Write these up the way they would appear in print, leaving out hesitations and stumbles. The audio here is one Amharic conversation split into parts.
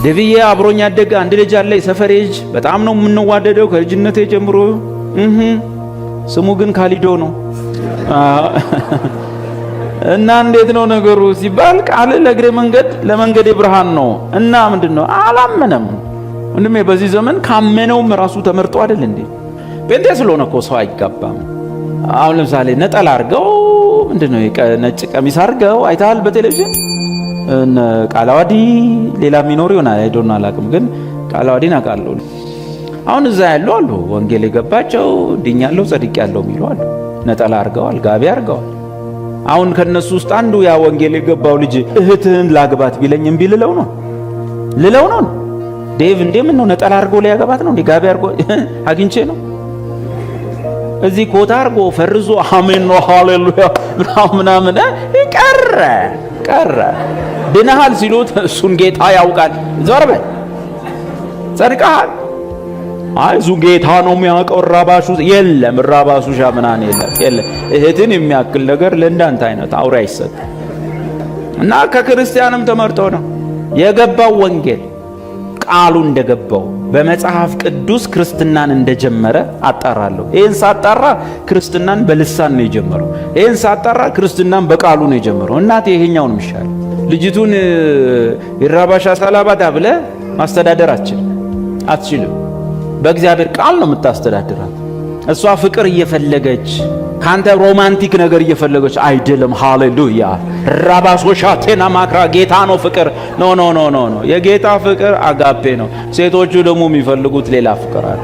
ደብዬ አብሮኝ ያደገ አንድ ልጅ አለ፣ የሰፈሬ ልጅ በጣም ነው የምንዋደደው ከልጅነቴ ጀምሮ። ስሙ ግን ካሊዶ ነው። እና እንዴት ነው ነገሩ ሲባል ቃል ለእግሬ መንገድ ለመንገዴ ብርሃን ነው። እና ምንድነው አላመነም። ወንድሜ በዚህ ዘመን ካመነውም ራሱ ተመርጦ አይደል እንዴ? ጴንጤ ስለሆነ እኮ ሰው አይጋባም። አሁን ለምሳሌ ነጠላ አድርገው ምንድነው ነጭ ቀሚስ አድርገው አይታል በቴሌቪዥን ቃላዋዲ ሌላ ሚኖር ይሆናል አይዶና አላቅም፣ ግን ቃላዋዲን አውቃለሁ። አሁን እዛ ያሉ አሉ ወንጌል የገባቸው ድኛለሁ ጸድቅ ያለው የሚሉ አሉ። ነጠላ አድርገዋል፣ ጋቢ አድርገዋል። አሁን ከነሱ ውስጥ አንዱ ያ ወንጌል የገባው ልጅ እህትህን ላግባት ቢለኝ እምቢ ልለው ነው ዴቭ እንዴ ምን ነው ነጠላ አድርጎ ሊያገባት ነው እንዴ? ጋቢ አድርጎ አግኝቼ ነው እዚህ ኮታ አድርጎ ፈርዞ አሜን ነው ሃሌሉያ ምናምን ቀረ ድነሃል ሲሉት እሱን ጌታ ያውቃል። ዞር በል ጸድቀሃል። አይ እሱ ጌታ ነው የሚያውቀው። ራባሹ የለም ራባሹ ሻምናን የለም። እህትን የሚያክል ነገር ለእንዳንተ አይነት አውሬ አይሰጥ እና ከክርስቲያንም ተመርጦ ነው የገባው ወንጌል ቃሉ እንደገባው በመጽሐፍ ቅዱስ ክርስትናን እንደጀመረ አጣራለሁ። ይሄን ሳጣራ ክርስትናን በልሳን ነው የጀመረው። ይሄን ሳጣራ ክርስትናን በቃሉ ነው የጀመረው። እናቴ ይሄኛው ነው የሚሻል። ልጅቱን ይራባሻ ሰላባታ ብለ ማስተዳደር አትችልም። በእግዚአብሔር ቃል ነው የምታስተዳድራት። እሷ ፍቅር እየፈለገች ካንተ ሮማንቲክ ነገር እየፈለገች አይደለም። ሃሌሉያ ራባሶሻቴና ማክራ ጌታ ነው ፍቅር ኖ የጌታ ፍቅር አጋፔ ነው። ሴቶቹ ደግሞ የሚፈልጉት ሌላ ፍቅር አለ።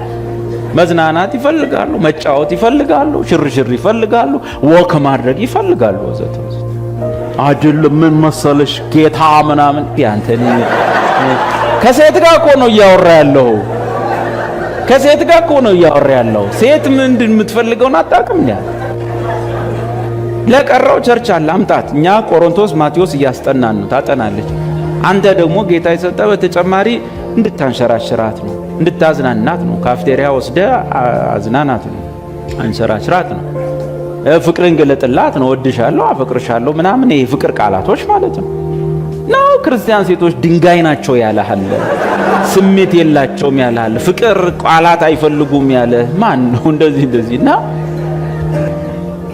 መዝናናት ይፈልጋሉ፣ መጫወት ይፈልጋሉ፣ ሽርሽር ይፈልጋሉ፣ ወክ ማድረግ ይፈልጋሉ ወዘተ አይደለም። ምን መሰለሽ ጌታ ምናምን ያንተን ከሴት ጋር እኮ ነው እያወራ ያለው። ከሴት ጋር እኮ ነው እያወራ ያለው። ሴት ምንድን የምትፈልገውን አጣቅም ያ ለቀረው ቸርች አለ አምጣት። እኛ ቆሮንቶስ ማቴዎስ እያስጠናን ነው ታጠናለች። አንተ ደግሞ ጌታ የሰጠ በተጨማሪ እንድታንሸራሽራት ነው፣ እንድታዝናናት ነው። ካፍቴሪያ ወስደ አዝናናት ነው፣ አንሸራሽራት ነው። ፍቅርን ገለጥላት ነው። ወድሻለሁ፣ አፈቅርሻለሁ ምናምን ይሄ ፍቅር ቃላቶች ማለት ነው። ክርስቲያን ሴቶች ድንጋይ ናቸው ያለሃል፣ ስሜት የላቸውም ያለሃል፣ ፍቅር ቃላት አይፈልጉም ያለ ማን ነው? እንደዚህ እና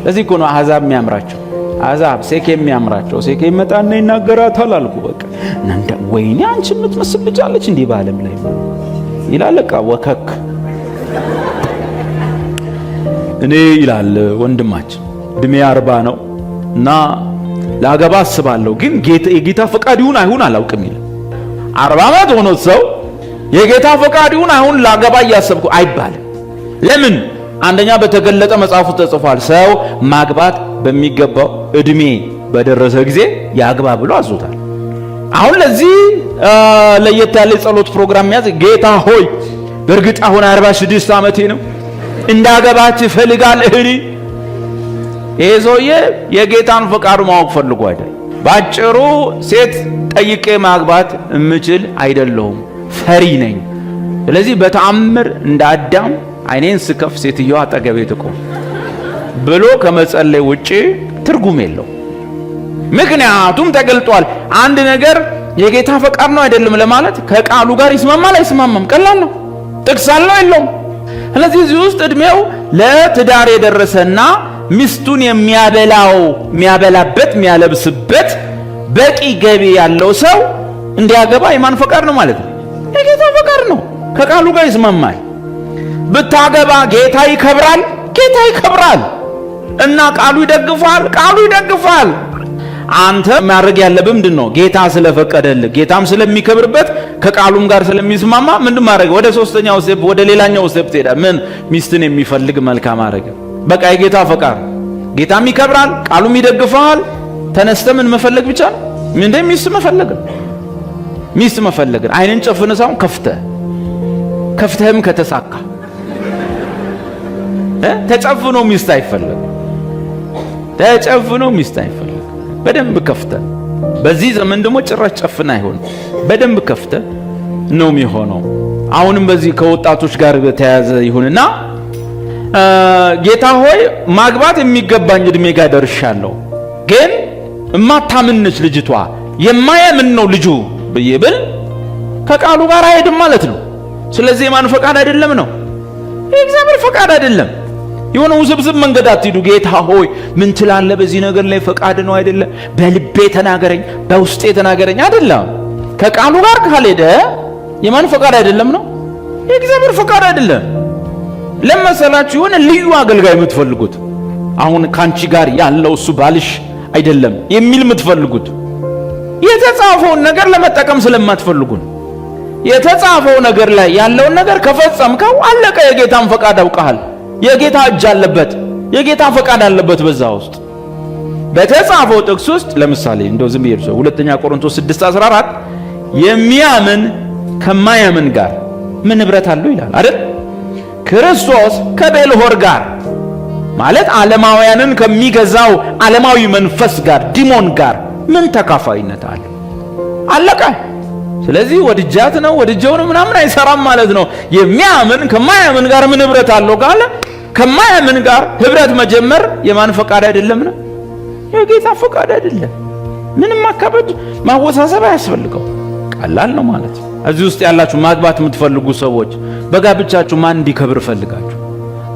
ለዚህ እኮ ነው አሕዛብ የሚያምራቸው። አሕዛብ ሴኬ የሚያምራቸው ሴኬ ይመጣና ይናገራታል አልኩ። በቃ እናንተ ወይኔ አንቺ የምትመስል ልጅ አለች እንዲህ በዓለም ላይ ይላል። በቃ ወከክ እኔ ይላል ወንድማችን እድሜ 40 ነው እና ላገባ አስባለሁ፣ ግን የጌታ ፈቃድ ይሁን አይሁን አላውቅም ይላል። 40 ዓመት ሆኖ ሰው የጌታ ፈቃድ ይሁን አይሁን ላገባ እያሰብኩ አይባልም። ለምን? አንደኛ በተገለጠ መጽሐፉ ተጽፏል። ሰው ማግባት በሚገባው እድሜ በደረሰ ጊዜ ያግባ ብሎ አዞታል። አሁን ለዚህ ለየት ያለ ጸሎት ፕሮግራም ያዝ። ጌታ ሆይ በእርግጥ አሁን 46 ዓመቴ ነው እንዳገባች እፈልጋለሁ። ይሄ ሰውዬ የጌታን ፈቃድ ማወቅ ፈልጎ አይደል። ባጭሩ ሴት ጠይቄ ማግባት እምችል አይደለሁም፣ ፈሪ ነኝ። ስለዚህ በተአምር እንደ አዳም አይኔን ስከፍ ሴትዮዋ አጠገቤ ትቆም ብሎ ከመጸለይ ውጪ ትርጉም የለው። ምክንያቱም ተገልጧል። አንድ ነገር የጌታ ፈቃድ ነው አይደለም ለማለት ከቃሉ ጋር ይስማማል አይስማማም? ቀላል ነው። ጥቅስ አለው የለውም? ስለዚህ እዚህ ውስጥ እድሜው ለትዳር የደረሰና ሚስቱን የሚያበላበት የሚያለብስበት በቂ ገቢ ያለው ሰው እንዲያገባ የማን ፈቃድ ነው ማለት ነው? የጌታ ፈቃድ ነው። ከቃሉ ጋር ይስማማል። ብታገባ ጌታ ይከብራል፣ ጌታ ይከብራል እና ቃሉ ይደግፋል። አንተ ማድረግ ያለብህ ምንድነው? ጌታ ስለፈቀደልህ ጌታም ስለሚከብርበት ከቃሉም ጋር ስለሚስማማ ምንድን ማድረግ? ወደ ሶስተኛው ስቴፕ ወደ ሌላኛው ስቴፕ ትሄዳለህ። ምን? ሚስትን የሚፈልግ መልካም አረገ። በቃ የጌታ ፈቃድ፣ ጌታም ይከብራል፣ ቃሉም ይደግፋል። ተነስተ ምን መፈለግ ብቻ ነው? ምን ሚስት መፈለግ አይንን ጨፍነ ሳይሆን ከፍተህም ከተሳካ ተጨፍኖ ሚስት አይፈለግ። በደንብ ከፍተ። በዚህ ዘመን ደግሞ ጭራሽ ጨፍና አይሆን፣ በደንብ ከፍተ ነው የሚሆነው። አሁንም በዚህ ከወጣቶች ጋር በተያያዘ ይሁንና ጌታ ሆይ ማግባት የሚገባኝ እድሜ ጋር ደርሻለሁ፣ ግን እማታምንች ልጅቷ የማያምን ነው ልጁ ብዬ ብል ከቃሉ ጋር አይሄድም ማለት ነው። ስለዚህ የማን ፈቃድ አይደለም ነው? የእግዚአብሔር ፈቃድ አይደለም። የሆነ ውስብስብ መንገድ አትሂዱ። ጌታ ሆይ ምን ትላለህ በዚህ ነገር ላይ? ፈቃድ ነው አይደለም? በልቤ ተናገረኝ፣ በውስጤ ተናገረኝ አይደለም። ከቃሉ ጋር ካልሄደ የማን ፈቃድ አይደለም ነው? የእግዚአብሔር ፈቃድ አይደለም። ለመሰላችሁ የሆነ ልዩ አገልጋይ የምትፈልጉት አሁን ካንቺ ጋር ያለው እሱ ባልሽ አይደለም የሚል የምትፈልጉት የተጻፈውን ነገር ለመጠቀም ስለማትፈልጉ ነው። የተጻፈው ነገር ላይ ያለውን ነገር ከፈጸምከው አለቀ። የጌታን ፈቃድ አውቀሃል። የጌታ እጅ አለበት፣ የጌታ ፈቃድ አለበት በዛ ውስጥ። በተጻፈው ጥቅስ ውስጥ ለምሳሌ እንደው ዝም ይርሶ 2ኛ ቆሮንቶስ 6:14 የሚያምን ከማያምን ጋር ምን ህብረት አለው ይላል አይደል? ክርስቶስ ከቤልሆር ጋር ማለት ዓለማውያንን ከሚገዛው ዓለማዊ መንፈስ ጋር ዲሞን ጋር ምን ተካፋይነት አለ? አለቀ። ስለዚህ ወድጃት ነው ወድጀው ነው ምናምን አይሰራም ማለት ነው። የሚያምን ከማያምን ጋር ምን ህብረት አለው ካለ ከማያምን ጋር ህብረት መጀመር የማን ፈቃድ አይደለም ነው? የጌታ ፈቃድ አይደለም። ምንም ማካበድ ማወሳሰብ አያስፈልገው፣ ቀላል ነው ማለት ነው። እዚህ ውስጥ ያላችሁ ማግባት የምትፈልጉ ሰዎች በጋብቻችሁ ማን እንዲከብር ፈልጋችሁ?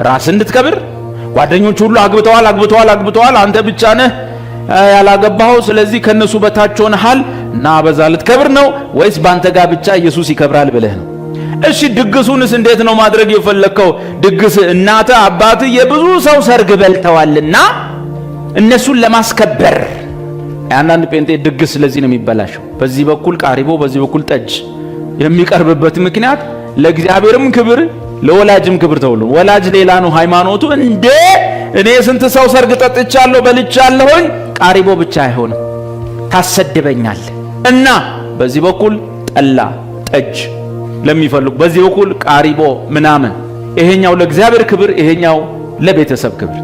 ራስ እንድትከብር? ጓደኞች ሁሉ አግብተዋል፣ አንተ ብቻ ነህ ያላገባው፣ ስለዚህ ከነሱ በታች ሆነሃል እና በዛ ልትከብር ነው? ወይስ ባንተ ጋብቻ ኢየሱስ ይከብራል ብለህ ነው? እሺ ድግሱንስ እንዴት ነው ማድረግ የፈለከው? ድግስ እናተ አባት የብዙ ሰው ሰርግ በልተዋልና እነሱን ለማስከበር አንዳንድ ጴንጤ ድግስ ስለዚህ ነው የሚበላሸው። በዚህ በኩል ቃሪቦ በዚህ በኩል ጠጅ የሚቀርብበት ምክንያት ለእግዚአብሔርም ክብር ለወላጅም ክብር ተውሎ ወላጅ ሌላ ነው ሃይማኖቱ። እንደ እኔ ስንት ሰው ሰርግ ጠጥቻለሁ በልቻለሁኝ ቃሪቦ ብቻ አይሆንም ታሰድበኛል። እና በዚህ በኩል ጠላ ጠጅ ለሚፈልጉ በዚህ በኩል ቃሪቦ ምናምን፣ ይሄኛው ለእግዚአብሔር ክብር ይሄኛው ለቤተሰብ ክብር።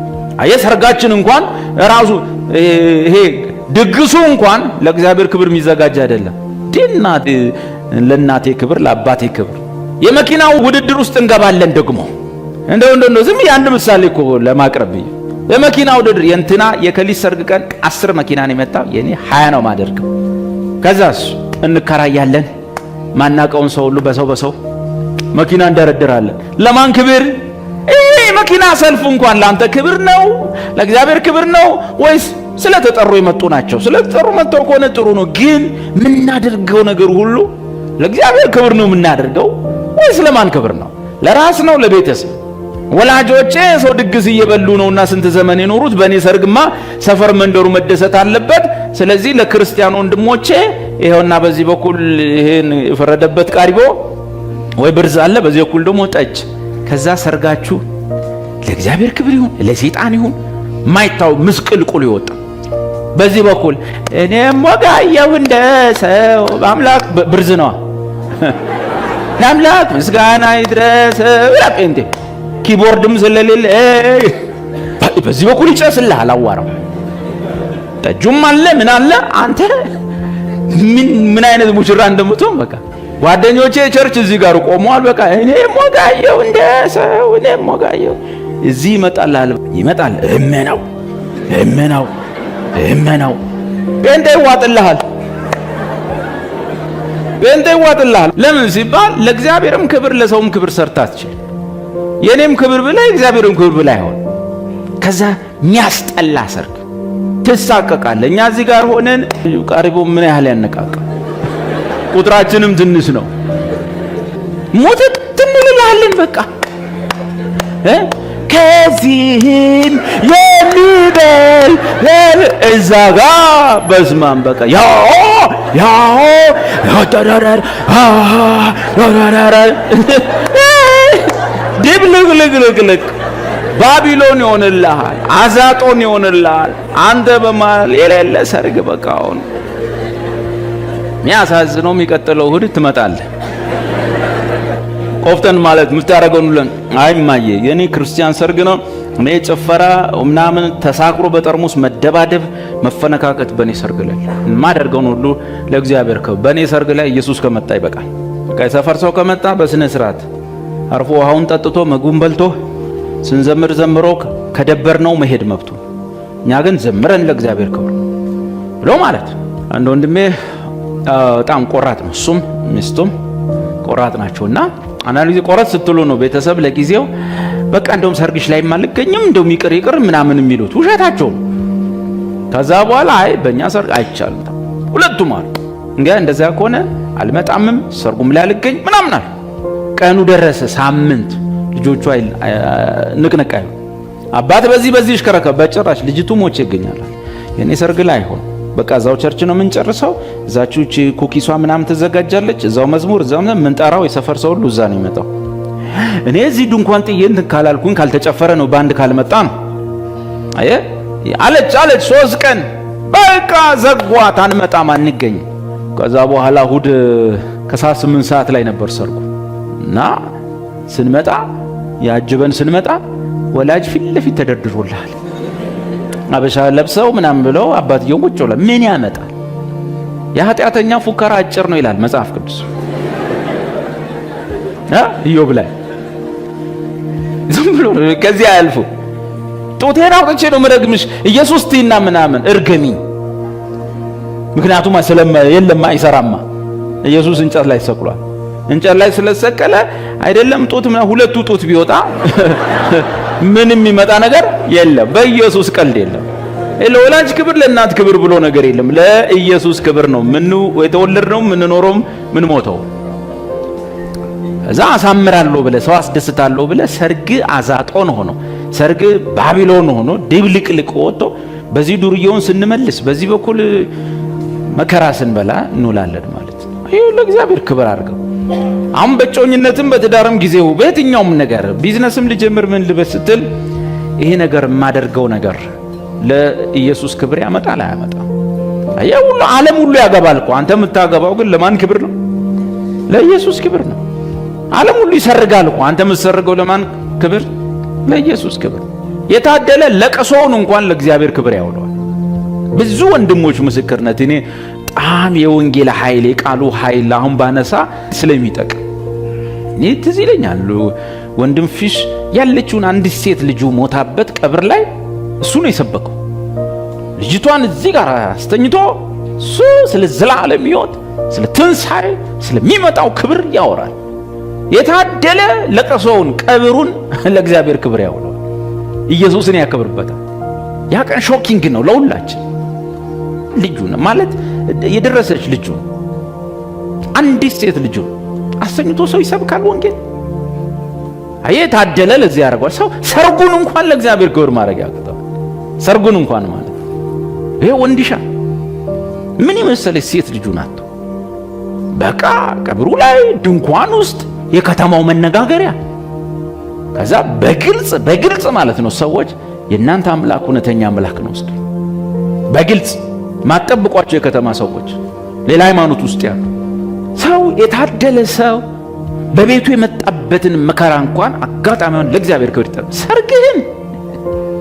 ሰርጋችን እንኳን ራሱ ይሄ ድግሱ እንኳን ለእግዚአብሔር ክብር የሚዘጋጅ አይደለም። ዲናት ለናቴ ክብር ለአባቴ ክብር። የመኪናው ውድድር ውስጥ እንገባለን ደግሞ እንደው ዝም አንድ ምሳሌ እኮ ለማቅረብ የመኪና ውድድር የእንትና የከሊስ ሰርግ ቀን 10 መኪና ነው የመጣው፣ የኔ 20 ነው ማደርገው። ከዛስ እንከራያለን፣ ማናቀውን ሰው ሁሉ በሰው መኪና እንደረድራለን። ለማን ክብር? መኪና ሰልፍ እንኳን ላንተ ክብር ነው ለእግዚአብሔር ክብር ነው ወይስ ስለተጠሩ የመጡ ናቸው? ስለተጠሩ መጥተው ከሆነ ጥሩ ነው፣ ግን ምናደርገው ነገር ሁሉ ለእግዚአብሔር ክብር ነው የምናደርገው ወይስ ለማን ክብር ነው? ለራስ ነው ለቤተሰብ? ወላጆቼ ሰው ድግስ እየበሉ ነውና ስንት ዘመን የኖሩት፣ በእኔ ሰርግማ ሰፈር መንደሩ መደሰት አለበት። ስለዚህ ለክርስቲያን ወንድሞቼ ይሄውና በዚህ በኩል ይሄን የፈረደበት ቃሪቦ ወይ ብርዝ አለ፣ በዚህ በኩል ደግሞ ጠጅ። ከዛ ሰርጋችሁ ለእግዚአብሔር ክብር ይሁን ለሰይጣን ይሁን ማይታው ምስቅልቁል ይወጣ። በዚህ በኩል እኔም ወጋየሁ እንደ ሰው አምላክ ብርዝ ነው ለአምላክ ምስጋና ይድረስ ጴንጤ ኪቦርድም ስለሌለ በዚህ በኩል ይጨስልሃል አዋራው። ጠጁም አለ ምን አለ። አንተ ምን አይነት ሙሽራ እንደምትሆን በቃ ጓደኞቼ ቸርች እዚህ ጋር ቆመዋል። በቃ እኔም ወጋየሁ እንደ ሰው እኔም ወጋየሁ እዚህ ይመጣል እመናው ጴንጤ ይዋጥልሃል። ለምን ሲባል ለእግዚአብሔርም ክብር ለሰውም ክብር ሰርታትችል የኔም ክብር ብለ እግዚአብሔርም ክብር ብለ አይሆን። ከዛ የሚያስጠላ ሰርግ ትሳቀቃለህ። እኛ እዚህ ጋር ሆነን ቃሪቦ ምን ያህል ያነቃቃል። ቁጥራችንም ትንሽ ነው። ሞት እንልልሃለን በቃ ከዚህም የሚበል እዛ ጋር በስማም በቃ ድብልቅልቅልቅ ባቢሎን ይሆንልሃል፣ አዛጦን ይሆንልሃል። አንተ በማል የሌለ ሰርግ በቃ አሁን የሚያሳዝነው የሚቀጥለው እሑድ ትመጣለህ። ቆፍጠን ማለት ምታረገውን ሁሉ አይማየ የኔ ክርስቲያን ሰርግ ነው እኔ ጭፈራ ምናምን ተሳክሮ በጠርሙስ መደባደብ መፈነካከት በኔ ሰርግ ላይ ማደርገውን ሁሉ ለእግዚአብሔር በኔ ሰርግ ላይ ኢየሱስ ከመጣ ይበቃል። በቃ የሰፈር ሰው ከመጣ በስነ ስርዓት አርፎ ውሃውን ጠጥቶ ምግቡን በልቶ ስንዘምር ዘምሮ ከደበርነው መሄድ መብቱ። እኛ ግን ዘምረን ለእግዚአብሔር ክብር ብሎ ማለት አንድ ወንድሜ በጣም ቆራጥ ነው። እሱም ሚስቱም ቆራጥ ናቸውና አንዳንድ ጊዜ ቆረጥ ስትሉ ነው ቤተሰብ ለጊዜው በቃ እንደውም ሰርግሽ ላይ አልገኝም እንደውም ይቅር ምናምን የሚሉት ውሸታቸው። ከዛ በኋላ አይ በእኛ ሰርግ አይቻልም ሁለቱም አሉ። እንግዲህ እንደዛ ከሆነ አልመጣምም ሰርጉም ላይ አልገኝ ምናምን አለ። ቀኑ ደረሰ፣ ሳምንት ልጆቹ ንቅንቃዩ አባት በዚህ ይሽከረከ በጭራሽ ልጅቱ ሞቼ ይገኛል። የኔ ሰርግ ላይ አይሆን በቃ እዛው ቸርች ነው የምንጨርሰው። እዛችሁ ኩኪሷ ምናምን ትዘጋጃለች፣ እዛው መዝሙር እዛው ምንጠራው የሰፈር ሰው ሁሉ እዛ ነው የሚመጣው። እኔ እዚህ ድንኳን ጥዬ እንትን ካላልኩኝ ካልተጨፈረ ነው ባንድ ካልመጣ ነው አለች 3 ቀን በቃ ዘጓት፣ አንመጣም አንገኝ። ከዛ በኋላ እሑድ ከሰዓት 8 ሰዓት ላይ ነበር ሰርጉ እና ስንመጣ ያጅበን ስንመጣ ወላጅ ፊት ለፊት ተደርድሮልሃል አበሻ ለብሰው ምናምን ብለው አባትየው ቁጭ ብለው ምን ያመጣል? የኃጢአተኛ ፉከራ አጭር ነው ይላል መጽሐፍ ቅዱስ። ኢዮብ ላይ ዝም ብሎ ከዚህ አያልፉ። ጡቴን አውጥቼ ነው ምረግምሽ ኢየሱስ ቲና ምናምን እርገሚ። ምክንያቱም የለማ አይሰራማ። ኢየሱስ እንጨት ላይ ተሰቅሏል። እንጨት ላይ ስለተሰቀለ አይደለም ጡት ሁለቱ ጡት ቢወጣ ምንም የሚመጣ ነገር የለም። በኢየሱስ ቀልድ የለም። ለወላጅ ክብር ለእናት ክብር ብሎ ነገር የለም። ለኢየሱስ ክብር ነው ምን የተወለድነው ምን ኖሮው ምን ሞተው። እዛ አሳምራለሁ ብለ ሰው አስደስታለሁ ብለ ሰርግ አዛጦን ሆኖ ሰርግ ባቢሎን ሆኖ ድብልቅልቅ ወጥቶ በዚህ ዱርዬውን ስንመልስ በዚህ በኩል መከራ ስንበላ እንውላለን ማለት ነው። ይሄ ለእግዚአብሔር ክብር አድርገው። አሁን በጮኝነትም በትዳርም ጊዜው በየትኛውም ነገር ቢዝነስም ልጀምር ምን ልበስ ስትል ይሄ ነገር የማደርገው ነገር ለኢየሱስ ክብር ያመጣል አያመጣም? አየው ሁሉ ዓለም ሁሉ ያገባል እኮ አንተ የምታገባው ግን ለማን ክብር ነው? ለኢየሱስ ክብር ነው። ዓለም ሁሉ ይሰርጋል እኮ አንተ የምትሰርገው ለማን ክብር? ለኢየሱስ ክብር። የታደለ ለቅሶውን እንኳን ለእግዚአብሔር ክብር ያውለዋል። ብዙ ወንድሞች ምስክርነት እኔ በጣም የወንጌል ኃይል የቃሉ ኃይል አሁን ባነሳ ስለሚጠቅም እኔ ትዝ ይለኛል። ወንድም ፊሽ ያለችውን አንድ ሴት ልጁ ሞታበት ቀብር ላይ እሱ ነው የሰበከው። ልጅቷን እዚህ ጋር አስተኝቶ እሱ ስለ ዘላለም ሕይወት ስለ ትንሣኤ ስለሚመጣው ክብር ያወራል። የታደለ ለቅሶውን ቀብሩን ለእግዚአብሔር ክብር ያውለዋል። ኢየሱስን ያከብርበታል። ያ ቀን ሾኪንግ ነው ለሁላችን። ልጁ ነው ማለት የደረሰች ልጁ አንዲት ሴት ልጁ አሰኝቶ ሰው ይሰብካል ወንጌል። የታደለ ለዚህ ያደርጋል። ሰው ሰርጉን እንኳን ለእግዚአብሔር ክብር ማድረግ ያቀጣው ሰርጉን እንኳን ማለት ይሄ ወንድሻ ምን ይመስለሽ ሴት ልጁ ናት። በቃ ቀብሩ ላይ ድንኳን ውስጥ የከተማው መነጋገሪያ። ከዛ በግልጽ ማለት ነው ሰዎች የእናንተ አምላክ እውነተኛ አምላክ ነው እስኪ በግልጽ ማጠብቋቸው የከተማ ሰዎች ሌላ ሃይማኖት ውስጥ ያሉ ሰው የታደለ ሰው በቤቱ የመጣበትን መከራ እንኳን አጋጣሚውን ለእግዚአብሔር ክብር ይጠር። ሰርግህን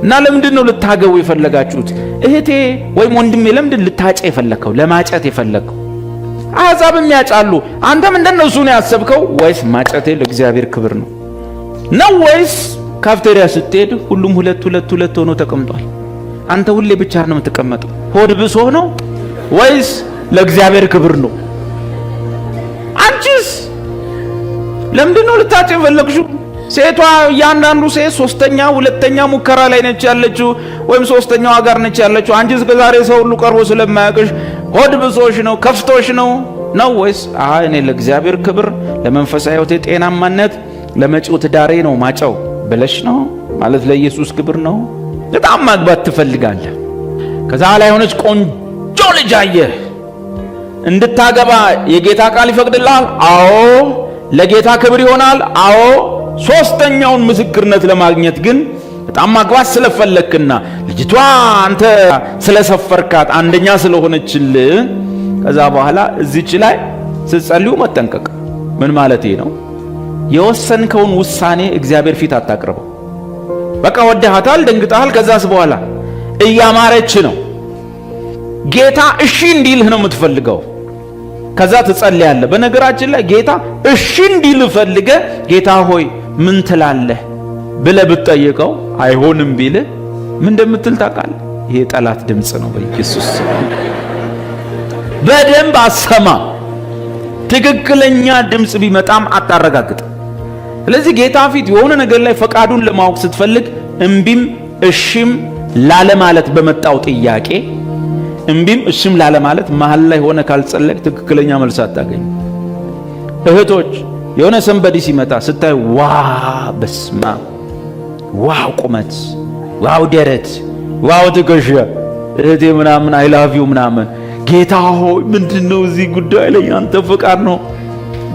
እና ለምንድን ነው ልታገቡ የፈለጋችሁት? እህቴ ወይም ወንድሜ ለምንድን ልታጨ የፈለከው? ለማጨት የፈለከው? አሕዛብም ያጫሉ። አንተም እንደነሱ ነው ያሰብከው? ወይስ ማጨቴ ለእግዚአብሔር ክብር ነው ነው? ወይስ ካፍቴሪያ ስትሄድ ሁሉም ሁለት ሆኖ ተቀምጧል፣ አንተ ሁሌ ብቻ ነው የምትቀመጠው? ሆድ ብሶ ነው ወይስ ለእግዚአብሔር ክብር ነው? አንቺስ ለምንድን ነው ልታጭ የፈለግሽው? ሴቷ እያንዳንዱ ሴት ሶስተኛ ሁለተኛ ሙከራ ላይ ነች ያለችው፣ ወይም ሶስተኛው ጋር ነች ያለችው። አንቺ እስከ ዛሬ ሰው ሁሉ ቀርቦ ስለማያውቅሽ ሆድ ብሶሽ ነው ከፍቶሽ ነው ወይስ እኔ ለእግዚአብሔር ክብር ለመንፈሳዊ ሕይወቴ ጤናማነት ለመጪው ትዳሬ ነው ማጨው ብለሽ ነው ማለት ለኢየሱስ ክብር ነው? በጣም ማግባት ትፈልጋለህ። ከዛ ላይ ሆነች ቆንጆ ልጅ አየህ እንድታገባ የጌታ ቃል ይፈቅድልሃል? አዎ። ለጌታ ክብር ይሆናል? አዎ። ሶስተኛውን ምስክርነት ለማግኘት ግን በጣም ማግባት ስለፈለክና ልጅቷ አንተ ስለሰፈርካት አንደኛ ስለሆነችልህ ከዛ በኋላ እዚች ላይ ስትጸልዩ መጠንቀቅ። ምን ማለት ነው? የወሰንከውን ውሳኔ እግዚአብሔር ፊት አታቅርበው። በቃ ወደሃታል፣ ደንግጠሃል። ከዛስ በኋላ እያማረች ነው ጌታ እሺ እንዲልህ ነው የምትፈልገው። ከዛ ትጸልያለህ። በነገራችን ላይ ጌታ እሺ እንዲልህ ፈልገ ጌታ ሆይ ምን ትላለህ ብለህ ብትጠይቀው አይሆንም ቢልህ ምን እንደምትል ታውቃለህ? ይሄ ጠላት ድምጽ ነው። በኢየሱስ በደንብ አሰማ። ትክክለኛ ድምጽ ቢመጣም አታረጋግጥ። ስለዚህ ጌታ ፊት የሆነ ነገር ላይ ፈቃዱን ለማወቅ ስትፈልግ እምቢም እሺም ላለማለት በመጣው ጥያቄ እምቢም እሺም ላለማለት መሃል ላይ ሆነ ካልጸለቅ ትክክለኛ መልስ አታገኝ። እህቶች የሆነ ሰንበዲ ሲመጣ ስታይ ዋ በስማ ዋው ቁመት ዋው ደረት ዋው ትከሻ እህቴ ምናምን አይ ላቭ ዩ ምናምን ጌታ ሆይ ምንድነው እዚህ ጉዳይ ላይ ያንተ ፈቃድ ነው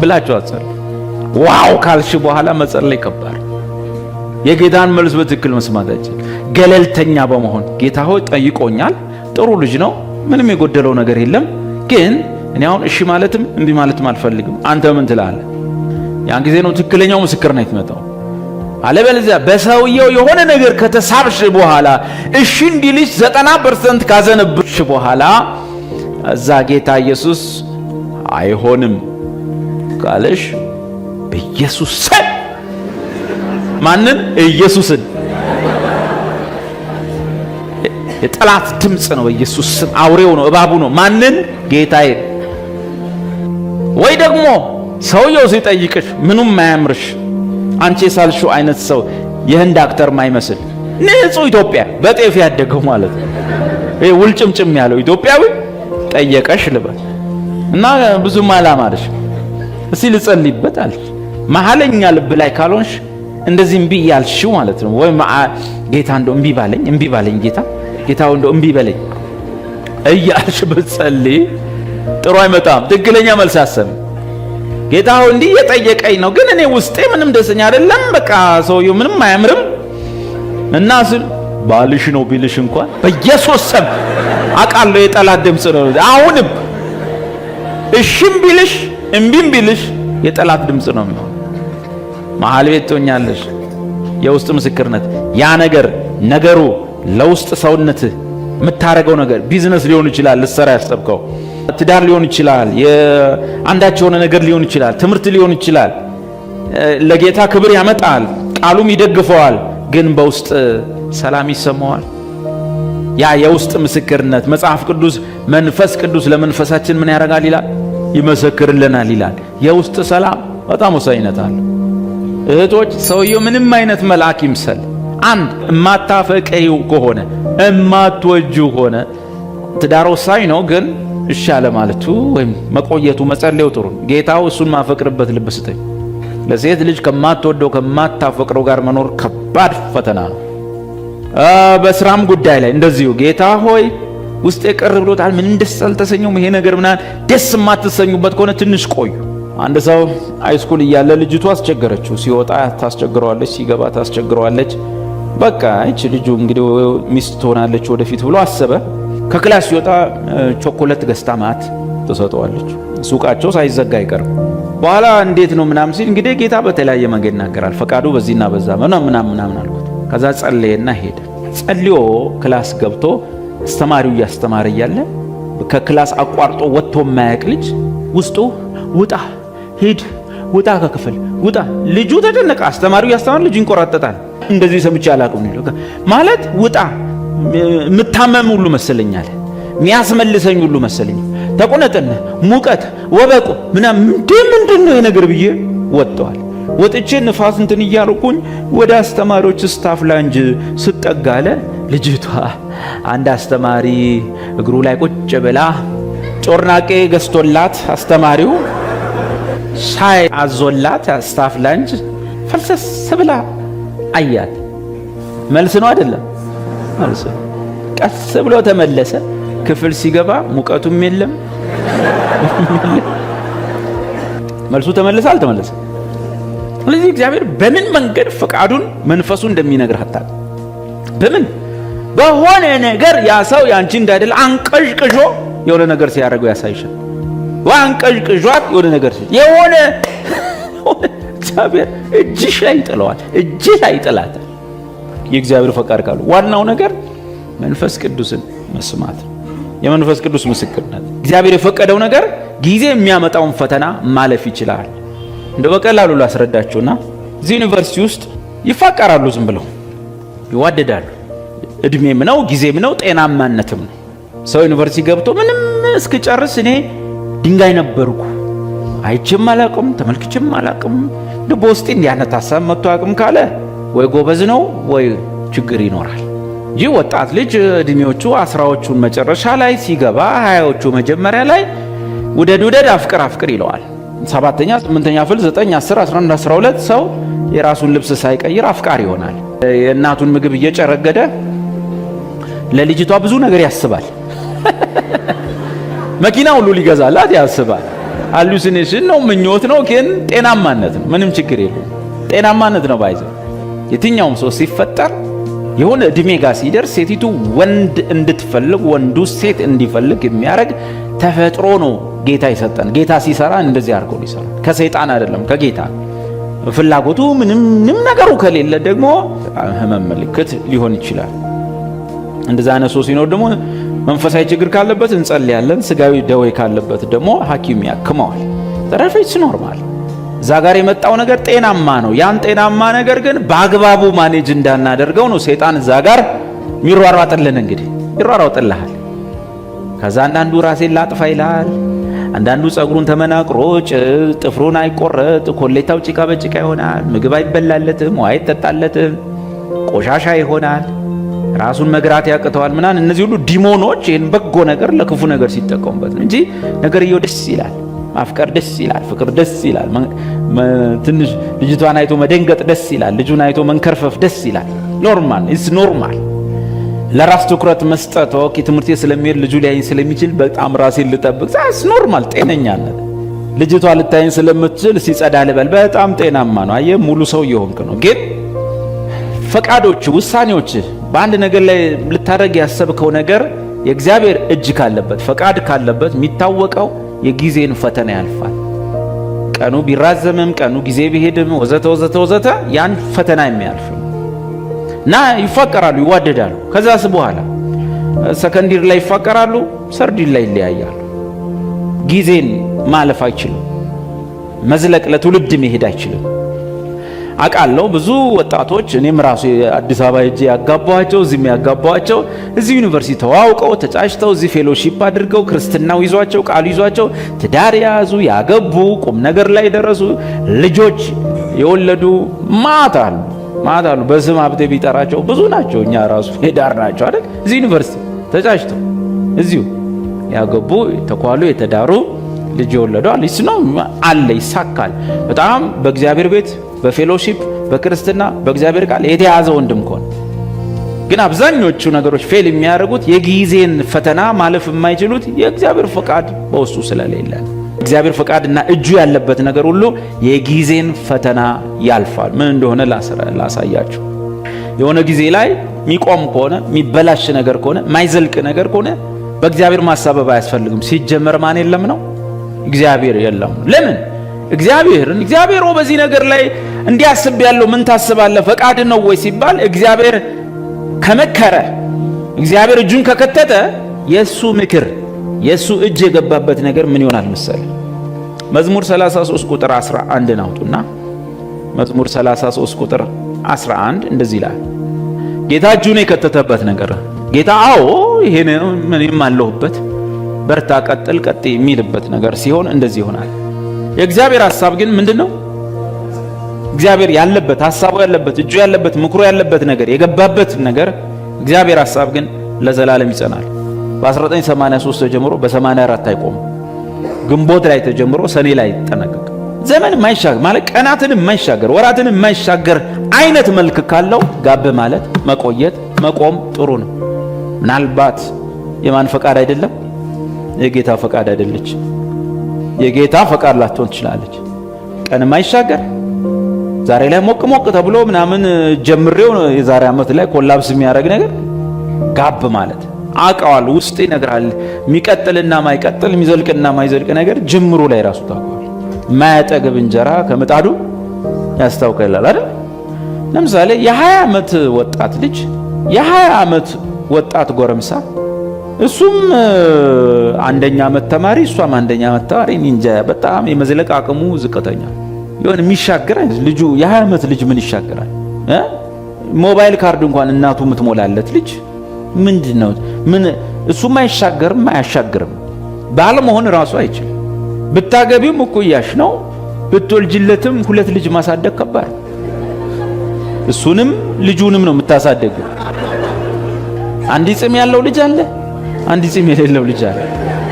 ብላችሁ አጸል ዋው ካልሽ በኋላ መጸለይ ከባድ። የጌታን መልስ በትክክል መስማታችን ገለልተኛ በመሆን ጌታ ሆይ ጠይቆኛል፣ ጥሩ ልጅ ነው፣ ምንም የጎደለው ነገር የለም፣ ግን እኔ አሁን እሺ ማለትም እምቢ ማለትም አልፈልግም፣ አንተ ምን ትላለህ? ያን ጊዜ ነው ትክክለኛው ምስክርነት የሚመጣው። አለበለዚያ በሰውየው የሆነ ነገር ከተሳብሽ በኋላ እሺ እንዲልሽ 90% ካዘነብሽ በኋላ እዛ ጌታ ኢየሱስ አይሆንም ካለሽ በኢየሱስ ስም ማንን? ኢየሱስን የጠላት ድምጽ ነው። በኢየሱስ ስም አውሬው ነው፣ እባቡ ነው። ማንን? ጌታዬ። ወይ ደግሞ ሰውየው ሲጠይቅሽ ምኑም ማያምርሽ አንቺ የሳልሽው አይነት ሰው የህንድ አክተር ማይመስል ንጹህ ኢትዮጵያ በጤፍ ያደገው ማለት ነው። ይሄ ውልጭምጭም ያለው ኢትዮጵያዊ ጠየቀሽ ልበል እና ብዙም አላማርሽ እስቲ ልጸልይበት አለሽ። መሐለኛ ልብ ላይ ካልሆንሽ እንደዚህ እምቢ ያልሽው ማለት ነው። ወይ ጌታ እንደው እምቢ ባለኝ ጌታው እንደው እምቢ በለኝ እያልሽ ብትጸልይ ጥሩ አይመጣም። ትክክለኛ መልስ አሰብ። ጌታው እንዲህ የጠየቀኝ ነው፣ ግን እኔ ውስጤ ምንም ደስተኛ አይደለም፣ በቃ ሰውየው ምንም አያምርም እና ስል ባልሽ ነው ቢልሽ እንኳን በኢየሱስ ስም አቃለው የጠላት ድምጽ ነው። አሁንም እሺም ቢልሽ እምቢም ቢልሽ የጠላት ድምጽ ነው የሚሆነው። መሃል ቤት ትሆኛለሽ። የውስጥ ምስክርነት ያ ነገሩ ለውስጥ ሰውነት የምታረገው ነገር ቢዝነስ ሊሆን ይችላል፣ ልትሰራ ያሰብከው ትዳር ሊሆን ይችላል፣ የአንዳች የሆነ ነገር ሊሆን ይችላል፣ ትምህርት ሊሆን ይችላል። ለጌታ ክብር ያመጣል፣ ቃሉም ይደግፈዋል፣ ግን በውስጥ ሰላም ይሰማዋል። ያ የውስጥ ምስክርነት መጽሐፍ ቅዱስ መንፈስ ቅዱስ ለመንፈሳችን ምን ያደርጋል ይላል? ይመሰክርልናል ይላል። የውስጥ ሰላም በጣም ወሳኝነት አለው። እህቶች ሰውየው ምንም አይነት መልአክ ይምሰል፣ አንድ እማታፈቀሪው ከሆነ እማትወጂው ከሆነ ትዳር ወሳኝ ነው፣ ግን እሺ አለ ማለቱ ወይም መቆየቱ መጸለዩ ጥሩ። ጌታው እሱን ማፈቅርበት ልብ ስጠኝ። ለሴት ልጅ ከማትወደው ከማታፈቅረው ጋር መኖር ከባድ ፈተና ነው። በስራም ጉዳይ ላይ እንደዚሁ ጌታ ሆይ ውስጤ ቅር ብሎታል፣ ምንም ደስ አልተሰኘውም፣ ይሄ ነገር ምናምን ደስ የማትሰኙበት ከሆነ ትንሽ ቆዩ። አንድ ሰው ሃይስኩል እያለ ልጅቱ አስቸገረችው። ሲወጣ ታስቸግረዋለች፣ ሲገባ ታስቸግረዋለች። በቃ እቺ ልጁ እንግዲህ ሚስት ትሆናለች ወደፊት ብሎ አሰበ። ከክላስ ሲወጣ ቾኮሌት ገዝታ ማት ተሰጠዋለች። ሱቃቸው ሳይዘጋ አይቀርም። በኋላ እንዴት ነው ምናምን ሲል እንግዲህ ጌታ በተለያየ መንገድ ይናገራል፣ ፈቃዱ በዚህና በዛ ምናምን አልኩት። ከዛ ጸለየና ሄደ። ጸልዮ ክላስ ገብቶ አስተማሪው እያስተማረ እያለ ከክላስ አቋርጦ ወጥቶ የማያውቅ ልጅ ውስጡ ውጣ ሂድ ውጣ ከክፍል ውጣ። ልጁ ተደነቀ። አስተማሪው ያስተማር፣ ልጁ ይንቆራጠጣል። እንደዚህ ሰምቼ አላውቅም ማለት ውጣ ምታመም ሁሉ መሰለኛል፣ ሚያስመልሰኝ ሁሉ መሰለኝ። ተቆነጠነ ሙቀት ወበቁ ምንድን ነው የነገር ብዬ ወጥቷል። ወጥቼ ንፋስ እንትን እያልኩኝ ወደ አስተማሪዎች ስታፍ ላንጅ ስጠጋለ ልጅቷ አንድ አስተማሪ እግሩ ላይ ቁጭ ብላ ጮርናቄ ገዝቶላት አስተማሪው ሻይ አዞላት ስታፍ ላንጅ ፈልሰስ ብላ አያት። መልስ ነው አይደለም? መልስ። ቀስ ብሎ ተመለሰ። ክፍል ሲገባ ሙቀቱም የለም። መልሱ ተመለሰ አልተመለሰ? ስለዚህ እግዚአብሔር በምን መንገድ ፈቃዱን መንፈሱ እንደሚነግርህ አታውቅም። በምን በሆነ ነገር ያ ሰው ያንቺ እንዳይደለ አንቀዥቅዦ የሆነ ነገር ሲያደርገው ያሳይሻል። አንቀዥቅዟት የሆነ ነገር የሆነ እግዚአብሔር እጅሽ ላይ ይጥለዋል፣ እጅህ ላይ ይጥላታል። የእግዚአብሔር ፈቃድ ካሉ ዋናው ነገር መንፈስ ቅዱስን መስማት፣ የመንፈስ ቅዱስ ምስክርነት። እግዚአብሔር የፈቀደው ነገር ጊዜ የሚያመጣውን ፈተና ማለፍ ይችላል። እንደ በቀላሉ ላስረዳችሁና እዚህ ዩኒቨርሲቲ ውስጥ ይፋቀራሉ፣ ዝም ብለው ይዋደዳሉ። እድሜም ነው ጊዜም ነው ጤናማነትም ነው። ሰው ዩኒቨርሲቲ ገብቶ ምንም እስክጨርስ እኔ ድንጋይ ነበርኩ አይቼም አላቅም ተመልክቼም አላቅም ልብ ውስጥ እንዲያነት ሐሳብ መጥቶ አቅም ካለ ወይ ጎበዝ ነው ወይ ችግር ይኖራል እንጂ ወጣት ልጅ እድሜዎቹ 10ዎቹን መጨረሻ ላይ ሲገባ 20ዎቹ መጀመሪያ ላይ ውደድ አፍቅር ይለዋል። 7ኛ 8ኛ ክፍል 9 10 11 12 ሰው የራሱን ልብስ ሳይቀይር አፍቃሪ ይሆናል። የእናቱን ምግብ እየጨረገደ ለልጅቷ ብዙ ነገር ያስባል። መኪና ሁሉ ሊገዛላት ያስባል። ሃሉሲኔሽን ነው ምኞት ነው ግን ጤናማነት ነው። ምንም ችግር የለም። ጤናማነት ነው ባይዘው የትኛውም ሰው ሲፈጠር የሆነ እድሜ ጋር ሲደርስ ሴቲቱ ወንድ እንድትፈልግ ወንዱ ሴት እንዲፈልግ የሚያደርግ ተፈጥሮ ነው ጌታ ይሰጠን። ጌታ ሲሰራ እንደዚህ አድርጎ ይሰራል። ከሰይጣን አይደለም ከጌታ ፍላጎቱ ምንም ነገሩ ከሌለ ደግሞ ህመም ምልክት ሊሆን ይችላል። እንደዛ አይነት ሰው ሲኖር ደግሞ መንፈሳዊ ችግር ካለበት እንጸልያለን። ስጋዊ ደዌ ካለበት ደግሞ ሐኪም ያክመዋል። ተረፈች ኖርማል እዛ ጋር የመጣው ነገር ጤናማ ነው። ያን ጤናማ ነገር ግን በአግባቡ ማኔጅ እንዳናደርገው ነው ሰይጣን እዛ ጋር ሚሯሯጥልን። እንግዲህ ይሯሯጥልሃል። ከዛ አንዳንዱ ራሴን ላጥፋ ይላል። አንዳንዱ ጸጉሩን ተመናቅሮ ጥፍሩን አይቆረጥ ኮሌታው ጭቃ በጭቃ ይሆናል። ምግብ አይበላለትም፣ ውሃ አይጠጣለትም፣ ቆሻሻ ይሆናል። ራሱን መግራት ያቅተዋል ምናን። እነዚህ ሁሉ ዲሞኖች ይህን በጎ ነገር ለክፉ ነገር ሲጠቀሙበት ነው እንጂ ነገርየው ደስ ይላል፣ ማፍቀር ደስ ይላል፣ ፍቅር ደስ ይላል። ትንሽ ልጅቷን አይቶ መደንገጥ ደስ ይላል፣ ልጁን አይቶ መንከርፈፍ ደስ ይላል። ኖርማል ኢስ ኖርማል። ለራስ ትኩረት መስጠት ኦኬ ትምህርት ስለሚሄድ ልጁ ሊያይኝ ስለሚችል በጣም ራሴን ልጠብቅ ዛስ ኖርማል ጤነኛነት። ልጅቷ ልታይኝ ስለምትችል ሲጸዳ ልበል በጣም ጤናማ ነው። አየ ሙሉ ሰው እየሆንክ ነው። ግን ፈቃዶች ውሳኔዎች በአንድ ነገር ላይ ልታረግ ያሰብከው ነገር የእግዚአብሔር እጅ ካለበት ፈቃድ ካለበት የሚታወቀው የጊዜን ፈተና ያልፋል። ቀኑ ቢራዘምም ቀኑ ጊዜ ቢሄድም ወዘተ ያን ፈተና የሚያልፍ እና ይፋቀራሉ፣ ይዋደዳሉ። ከዛስ በኋላ ሰከንዲር ላይ ይፋቀራሉ፣ ሰርዲር ላይ ይለያያሉ። ጊዜን ማለፍ አይችልም። መዝለቅ ለትውልድ መሄድ አይችልም። አቃለው ብዙ ወጣቶች እኔም ራሱ አዲስ አበባ ሄጄ ያጋባዋቸው እዚህም ያጋባዋቸው እዚህ ዩኒቨርሲቲ ተዋውቀው ተጫጭተው እዚህ ፌሎሺፕ አድርገው ክርስትናው ይዟቸው ቃሉ ይዟቸው ትዳር ያዙ፣ ያገቡ፣ ቁም ነገር ላይ ደረሱ፣ ልጆች የወለዱ ማታሉ በስም ሀብቴ ቢጠራቸው ብዙ ናቸው። እኛ ራሱ ሄዳር ናቸው አይደል? እዚህ ዩኒቨርሲቲ ተጫጭተው እዚሁ ያገቡ የተኳሉ የተዳሩ ልጅ የወለዱ አለ ይሳካል። በጣም በእግዚአብሔር ቤት በፌሎሺፕ በክርስትና በእግዚአብሔር ቃል የተያዘ ወንድም ኮን ግን አብዛኞቹ ነገሮች ፌል የሚያደርጉት የጊዜን ፈተና ማለፍ የማይችሉት የእግዚአብሔር ፈቃድ በውስጡ ስለሌለ። እግዚአብሔር ፈቃድና እጁ ያለበት ነገር ሁሉ የጊዜን ፈተና ያልፋል። ምን እንደሆነ ላሳያችሁ። የሆነ ጊዜ ላይ የሚቆም ከሆነ የሚበላሽ ነገር ከሆነ ማይዘልቅ ነገር ከሆነ በእግዚአብሔር ማሳበብ አያስፈልግም። ሲጀመር ማን የለም ነው? እግዚአብሔር የለም። ለምን? እግዚአብሔር በዚህ ነገር ላይ እንዲያስብ ያለው ምን ታስባለህ? ፈቃድ ነው ወይ ሲባል እግዚአብሔር ከመከረ እግዚአብሔር እጁን ከከተተ የሱ ምክር የሱ እጅ የገባበት ነገር ምን ይሆናል መሰለ? መዝሙር 33 ቁጥር 11 ናውጡና መዝሙር 33 ቁጥር 11 እንደዚህ ይላል። ጌታ እጁን የከተተበት ነገር ጌታ ይሄን ምንም አለሁበት በርታ ቀጥል የሚልበት ነገር ሲሆን እንደዚህ ይሆናል። የእግዚአብሔር ሐሳብ ግን ምንድነው? እግዚአብሔር ያለበት ሐሳቡ ያለበት እጁ ያለበት ምክሩ ያለበት ነገር የገባበት ነገር እግዚአብሔር ሐሳብ ግን ለዘላለም ይጸናል። በ1983 ተጀምሮ በ84 አይቆም። ግንቦት ላይ ተጀምሮ ሰኔ ላይ ይጠናቀቅ። ዘመን የማይሻገር ማለት ቀናትን የማይሻገር ወራትን የማይሻገር አይነት መልክ ካለው ጋብ ማለት መቆየት መቆም ጥሩ ነው። ምናልባት የማን ፈቃድ አይደለም? የጌታ ፈቃድ አይደለች። የጌታ ፈቃድ ላትሆን ትችላለች። ቀን የማይሻገር ዛሬ ላይ ሞቅ ተብሎ ምናምን ጀምሬው የዛሬ ዓመት ላይ ኮላፕስ የሚያደርግ ነገር ጋብ ማለት አቃዋል ውስጥ ይነግራል። የሚቀጥልና ማይቀጥል የሚዘልቅና ማይዘልቅ ነገር ጅምሩ ላይ ራሱ ታውቃል። ማያጠግብ እንጀራ ከምጣዱ ያስታውቃል አይደል? ለምሳሌ የ20 ዓመት ወጣት ልጅ የ20 ዓመት ወጣት ጎረምሳ እሱም አንደኛ ዓመት ተማሪ እሷም አንደኛ ዓመት ተማሪ እንጃ በጣም የመዝለቅ አቅሙ ዝቅተኛ ይሆን የሚሻገር ልጁ የ20 ዓመት ልጅ ምን ይሻገራል? ሞባይል ካርድ እንኳን እናቱ የምትሞላለት ልጅ ምንድነው? ምን እሱም አይሻገርም አያሻግርም። ባለመሆን ራሱ አይችልም። ብታገቢም እኩያሽ ነው። ብትወልጅለትም ሁለት ልጅ ማሳደግ ከባድ። እሱንም ልጁንም ነው የምታሳደገው። አንድ ጺም ያለው ልጅ አለ፣ አንድ ጺም የሌለው ልጅ አለ።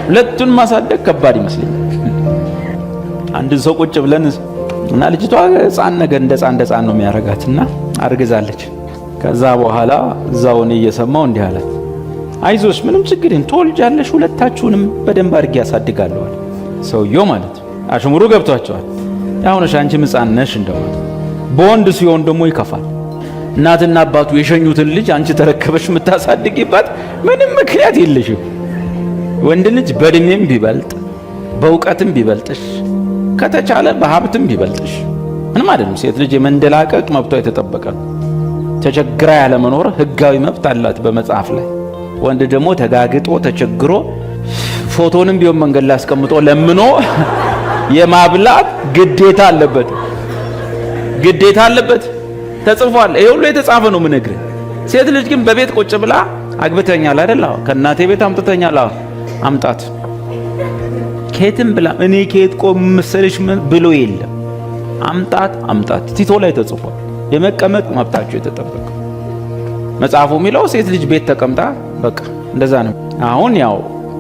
ሁለቱን ማሳደግ ከባድ ይመስለኛል። አንድ ሰው ቁጭ ብለን እና ልጅቷ ሕፃን ነገር እንደ ሕፃን ነው የሚያረጋትና አርግዛለች። ከዛ በኋላ እዛው እኔ እየሰማው እንዲህ አለ፣ አይዞሽ ምንም ችግር የለም ትወልጃለሽ፣ ሁለታችሁንም በደንብ አድርጌ ያሳድጋለሁ አለ። ሰውየው ማለት አሽሙሩ ገብቷቸዋል። ያሁንሽ አንቺም ሕፃን ነሽ እንደማለት። በወንድ ሲሆን ደግሞ ይከፋል። እናትና አባቱ የሸኙትን ልጅ አንቺ ተረከበሽ የምታሳድጊባት ምንም ምክንያት የለሽም። ወንድ ልጅ በእድሜም ቢበልጥ በእውቀትም ቢበልጥሽ ከተቻለ በሀብትም ቢበልጥሽ ምንም አይደለም። ሴት ልጅ የመንደላቀቅ መብቷ የተጠበቀ ነው። ተቸግራ ያለ መኖር ህጋዊ መብት አላት በመጽሐፍ ላይ። ወንድ ደግሞ ተጋግጦ ተቸግሮ ፎቶንም ቢሆን መንገድ ላይ አስቀምጦ ለምኖ የማብላት ግዴታ አለበት። ተጽፏል። ይሄ ሁሉ የተጻፈ ነው የምነግርህ። ሴት ልጅ ግን በቤት ቁጭ ብላ አግብተኛል አይደል? ከእናቴ ቤት አምጥተኛል፣ አምጣት ከየትም ብላ እኔ ከየት ቆም መሰለሽ ብሎ የለም። አምጣት ቲቶ ላይ ተጽፏል። የመቀመጥ መብታቸው የተጠበቀ መጽሐፉ የሚለው ሴት ልጅ ቤት ተቀምጣ በቃ እንደዛ ነው። አሁን ያው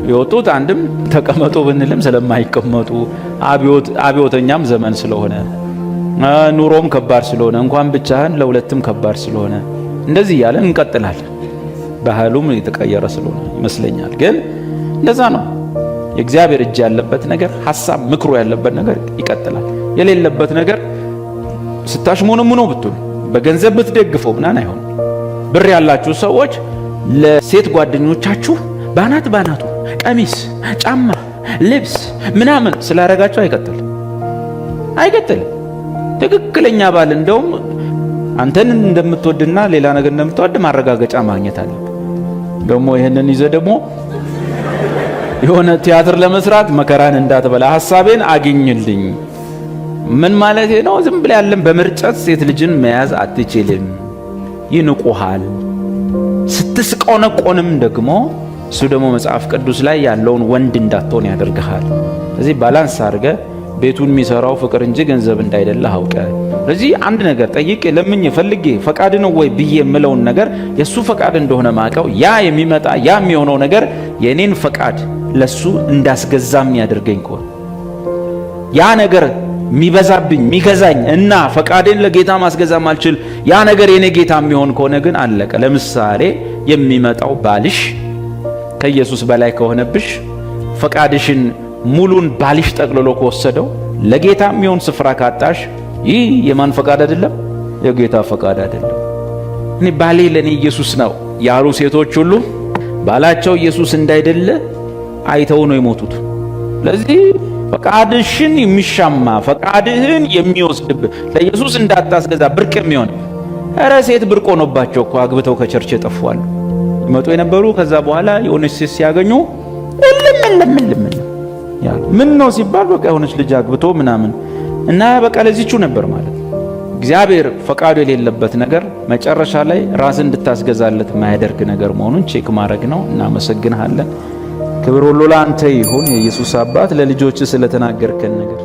የወጡት አንድም ተቀመጡ ብንልም ስለማይቀመጡ አብዮተኛም ዘመን ስለሆነ ኑሮም ከባድ ስለሆነ እንኳን ብቻህን ለሁለትም ከባድ ስለሆነ እንደዚህ እያለን እንቀጥላለን። ባህሉም የተቀየረ ስለሆነ ይመስለኛል። ግን እንደዛ ነው። የእግዚአብሔር እጅ ያለበት ነገር፣ ሐሳብ ምክሩ ያለበት ነገር ይቀጥላል። የሌለበት ነገር ስታሽሞነሙኖ ብትሉ በገንዘብ ብትደግፈው ምናምን አይሆንም። ብር ያላችሁ ሰዎች ለሴት ጓደኞቻችሁ ባናቱ ቀሚስ፣ ጫማ፣ ልብስ ምናምን ስላረጋችሁ አይቀጥልም። ትክክለኛ ባል እንደውም አንተን እንደምትወድና ሌላ ነገር እንደምትወድ ማረጋገጫ ማግኘት አለ። ደግሞ ይሄንን ይዘ ደግሞ የሆነ ቲያትር ለመስራት መከራን እንዳትበላ ሐሳቤን አግኝልኝ ምን ማለት ነው? ዝም ብለ ያለን በመርጨት ሴት ልጅን መያዝ አትችልም። ይንቁሃል። ስትስቆነቆንም ደግሞ እሱ ደግሞ መጽሐፍ ቅዱስ ላይ ያለውን ወንድ እንዳትሆን ያደርግሃል። ስለዚህ ባላንስ አድርገ ቤቱን የሚሰራው ፍቅር እንጂ ገንዘብ እንዳይደለ አውቀ። ስለዚህ አንድ ነገር ጠይቄ ለምኜ ፈልጌ ፈቃድ ነው ወይ ብዬ የምለውን ነገር የሱ ፈቃድ እንደሆነ ማቀው ያ የሚመጣ ያ የሚሆነው ነገር የኔን ፈቃድ ለሱ እንዳስገዛም ያደርገኝ ከሆነ ያ ነገር የሚበዛብኝ የሚገዛኝ እና ፈቃዴን ለጌታ ማስገዛም አልችል ያ ነገር የኔ ጌታ የሚሆን ከሆነ ግን አለቀ። ለምሳሌ የሚመጣው ባልሽ ከኢየሱስ በላይ ከሆነብሽ ፈቃድሽን ሙሉን ባልሽ ጠቅልሎ ከወሰደው ለጌታ የሚሆን ስፍራ ካጣሽ ይህ የማን ፈቃድ አይደለም? የጌታ ፈቃድ አይደለም። እኔ ባሌ ለኔ ኢየሱስ ነው ያሉ ሴቶች ሁሉ ባላቸው ኢየሱስ እንዳይደለ አይተው ነው የሞቱት። ለዚህ ፈቃድሽን የሚሻማ ፈቃድህን የሚወስድብ ለኢየሱስ እንዳታስገዛ ብርቅ የሚሆን ኧረ ሴት ብርቅ ሆኖባቸው እኮ አግብተው ከቸርች የጠፋሉ ይመጡ የነበሩ ከዛ በኋላ የሆነች ሴት ሲያገኙ ለምን ምን ነው ሲባል በቃ የሆነች ልጅ አግብቶ ምናምን እና በቃ ለዚህቹ ነበር ማለት። እግዚአብሔር ፈቃዱ የሌለበት ነገር መጨረሻ ላይ ራስን እንድታስገዛለት ማያደርግ ነገር መሆኑን ቼክ ማድረግ ነው። እናመሰግንሃለን። ክብር ሁሉ ለአንተ ይሁን የኢየሱስ አባት ለልጆች ስለተናገርከን ነገር